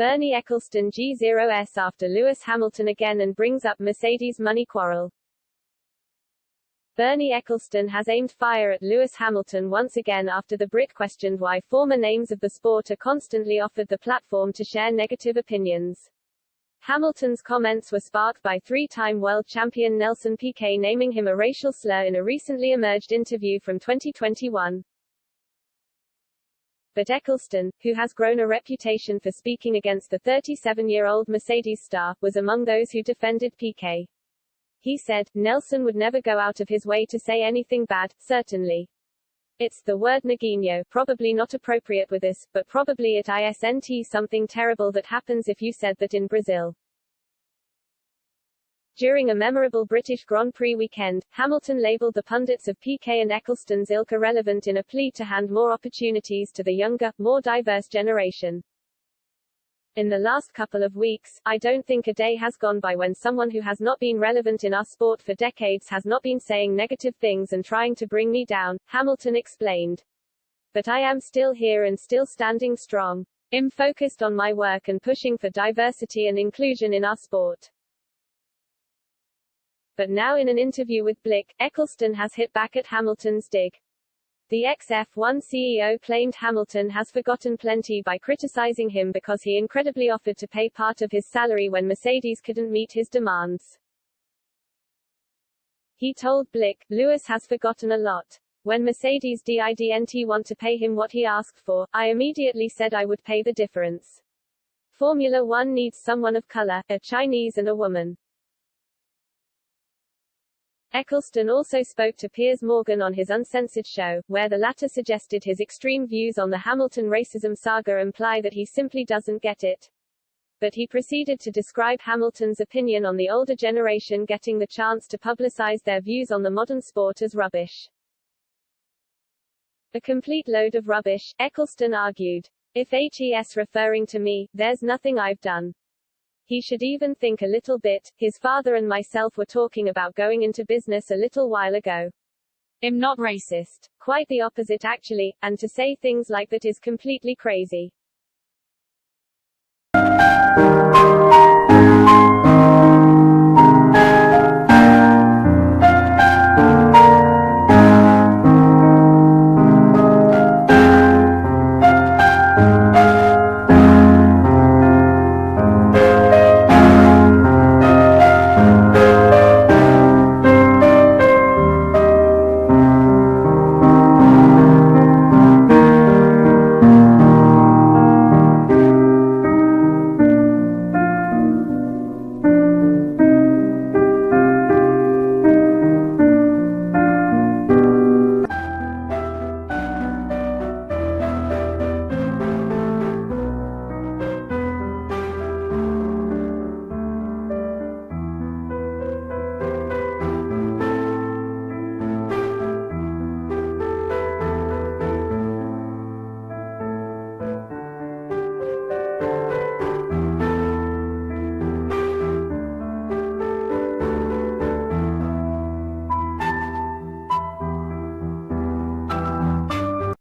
Bernie Ecclestone G0s after Lewis Hamilton again and brings up Mercedes money quarrel. Bernie Ecclestone has aimed fire at Lewis Hamilton once again after the Brit questioned why former names of the sport are constantly offered the platform to share negative opinions. Hamilton's comments were sparked by three-time world champion Nelson Piquet naming him a racial slur in a recently emerged interview from 2021. But Ecclestone, who has grown a reputation for speaking against the 37-year-old Mercedes star, was among those who defended Piquet. He said, "Nelson would never go out of his way to say anything bad, certainly. It's the word neguinho, probably not appropriate with us, but probably it isn't something terrible that happens if you said that in Brazil." During a memorable British Grand Prix weekend, Hamilton labelled the pundits of Piquet and Ecclestone's ilk irrelevant in a plea to hand more opportunities to the younger, more diverse generation. In the last couple of weeks, I don't think a day has gone by when someone who has not been relevant in our sport for decades has not been saying negative things and trying to bring me down, Hamilton explained. But I am still here and still standing strong. I'm focused on my work and pushing for diversity and inclusion in our sport. But now in an interview with Blick, Ecclestone has hit back at Hamilton's dig. The ex-F1 CEO claimed Hamilton has forgotten plenty by criticizing him because he incredibly offered to pay part of his salary when Mercedes couldn't meet his demands. He told Blick, "Lewis has forgotten a lot. When Mercedes didn't want to pay him what he asked for, I immediately said I would pay the difference. Formula One needs someone of color, a Chinese and a woman." Ecclestone also spoke to Piers Morgan on his Uncensored show, where the latter suggested his extreme views on the Hamilton racism saga imply that he simply doesn't get it. But he proceeded to describe Hamilton's opinion on the older generation getting the chance to publicize their views on the modern sport as rubbish. "A complete load of rubbish," Ecclestone argued. "If he's referring to me, there's nothing I've done. He should even think a little bit. His father and myself were talking about going into business a little while ago. I'm not racist. Quite the opposite actually, and to say things like that is completely crazy."